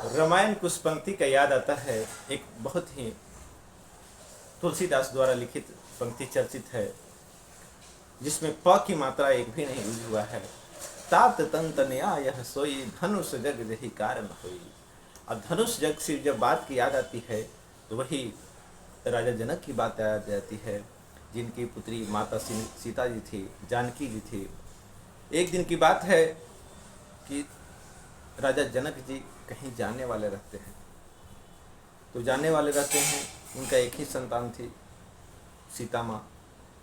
रामायण कुछ पंक्ति का याद आता है। एक बहुत ही तुलसीदास द्वारा लिखित पंक्ति चर्चित है, जिसमें प की मात्रा एक भी नहीं यूज हुआ है। तात तंत न्याय सोई धनुष जग जही कारण होई। अब धनुष जग से जब बात की याद आती है तो वही राजा जनक की बात याद आती है, जिनकी पुत्री माता सीता जी थी, जानकी जी थी। एक दिन की बात है कि राजा जनक जी कहीं जाने वाले रहते हैं। तो जाने वाले रहते हैं, उनका एक ही संतान थी, सीता माँ।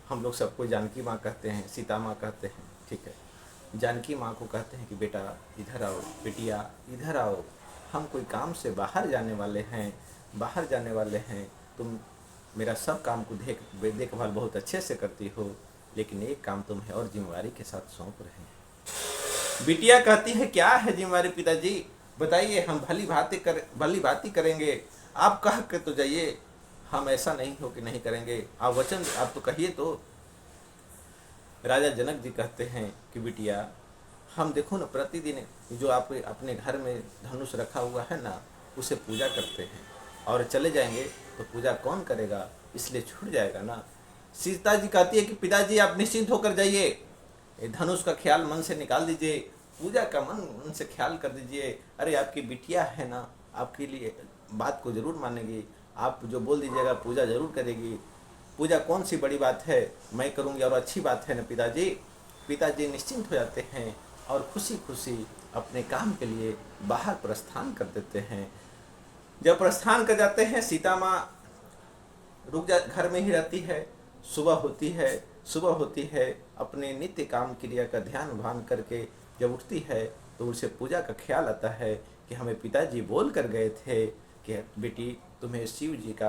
हम लोग सबको जानकी माँ कहते हैं, सीता माँ कहते हैं, ठीक है। जानकी माँ को कहते हैं कि बेटा इधर आओ, बिटिया इधर आओ, हम कोई काम से बाहर जाने वाले हैं। तुम मेरा सब काम को देखभाल बहुत अच्छे से करती हो, लेकिन एक काम तुम्हें और जिम्मेवारी के साथ सौंप रहे हैं। बिटिया कहती है क्या है जिम्मेवारी पिताजी, बताइए, हम भली भांति करेंगे। आप कह के तो जाइए, हम ऐसा नहीं हो कि नहीं करेंगे, आप वचन आप तो कहिए तो। राजा जनक जी कहते हैं कि बिटिया हम देखो ना, प्रतिदिन जो आप अपने घर में धनुष रखा हुआ है ना, उसे पूजा करते हैं, और चले जाएंगे तो पूजा कौन करेगा, इसलिए छूट जाएगा ना। सीता जी कहती है कि पिताजी आप निश्चिंत होकर जाइए, धनुष का ख्याल मन से निकाल दीजिए, पूजा का मन से ख्याल कर दीजिए। अरे आपकी बिटिया है ना, आपके लिए बात को जरूर मानेगी, आप जो बोल दीजिएगा पूजा जरूर करेगी। पूजा कौन सी बड़ी बात है, मैं करूँगी, और अच्छी बात है ना पिताजी। पिताजी निश्चिंत हो जाते हैं और खुशी खुशी अपने काम के लिए बाहर प्रस्थान कर देते हैं। जब प्रस्थान कर जाते हैं, सीता माँ घर में ही रहती है। सुबह होती है, अपने नित्य काम क्रिया का ध्यान भान करके जब उठती है तो उसे पूजा का ख्याल आता है कि हमें पिताजी बोल कर गए थे कि बेटी तुम्हें शिव जी का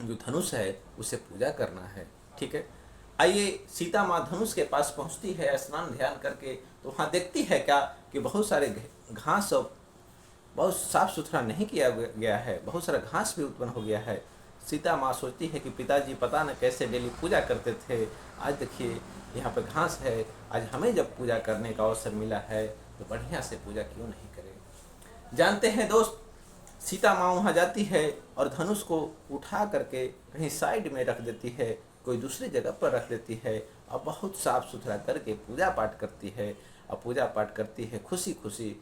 जो धनुष है उसे पूजा करना है, ठीक है। आइए, सीता माँ धनुष के पास पहुँचती है स्नान ध्यान करके, तो वहाँ देखती है क्या कि बहुत सारे घास और बहुत साफ सुथरा नहीं किया गया है, बहुत सारा घास भी उत्पन्न हो गया है। सीता माँ सोचती है कि पिताजी पता न कैसे डेली पूजा करते थे, आज देखिए यहाँ पर घास है, आज हमें जब पूजा करने का अवसर मिला है तो बढ़िया से पूजा क्यों नहीं करें। जानते हैं दोस्त, सीता माँ वहाँ जाती है और धनुष को उठा करके कहीं साइड में रख देती है, कोई दूसरी जगह पर रख देती है, और बहुत साफ सुथरा करके पूजा पाठ करती है। और पूजा पाठ करती है, खुशी खुशी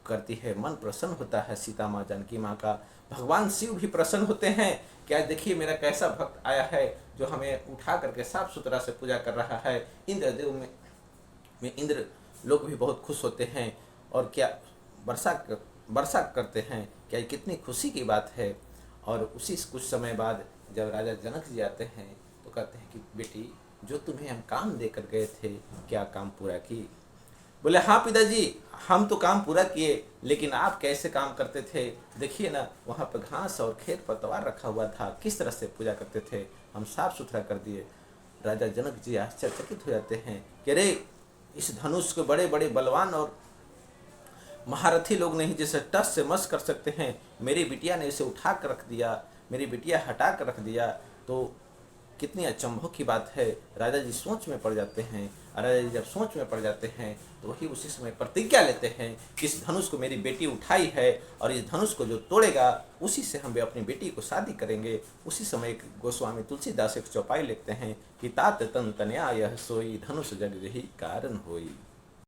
करती है, मन प्रसन्न होता है सीता माँ जानकी माँ का। भगवान शिव भी प्रसन्न होते हैं, क्या देखिए मेरा कैसा भक्त आया है जो हमें उठा करके साफ सुथरा से पूजा कर रहा है। इंद्रदेव में इंद्र लोग भी बहुत खुश होते हैं, और क्या वर्षा करते हैं, क्या कितनी खुशी की बात है। और उसी कुछ समय बाद जब राजा जनक जी आते हैं तो कहते हैं कि बेटी जो तुम्हें हम काम देकर गए थे, क्या काम पूरा की। बोले हाँ पिताजी, हम तो काम पूरा किए, लेकिन आप कैसे काम करते थे, देखिए ना वहाँ पर घास और खेत पतवार रखा हुआ था, किस तरह से पूजा करते थे, हम साफ सुथरा कर दिए। राजा जनक जी आश्चर्यचकित हो जाते हैं कि अरे इस धनुष को बड़े बड़े बलवान और महारथी लोग नहीं जिसे टस से मस कर सकते हैं, मेरी बिटिया ने इसे उठा कर रख दिया, मेरी बिटिया हटा कर रख दिया, तो कितनी अचंभों की बात है। राजा जी सोच में पड़ जाते हैं। राजा जी जब सोच में पड़ जाते हैं तो वही उसी समय प्रतिज्ञा लेते हैं कि इस धनुष को मेरी बेटी उठाई है, और इस धनुष को जो तोड़ेगा उसी से हम अपनी बेटी को शादी करेंगे। उसी समय गोस्वामी तुलसीदास एक चौपाई लिखते हैं कि तात तन तनया यह सोई धनुष जग जही कारण होई।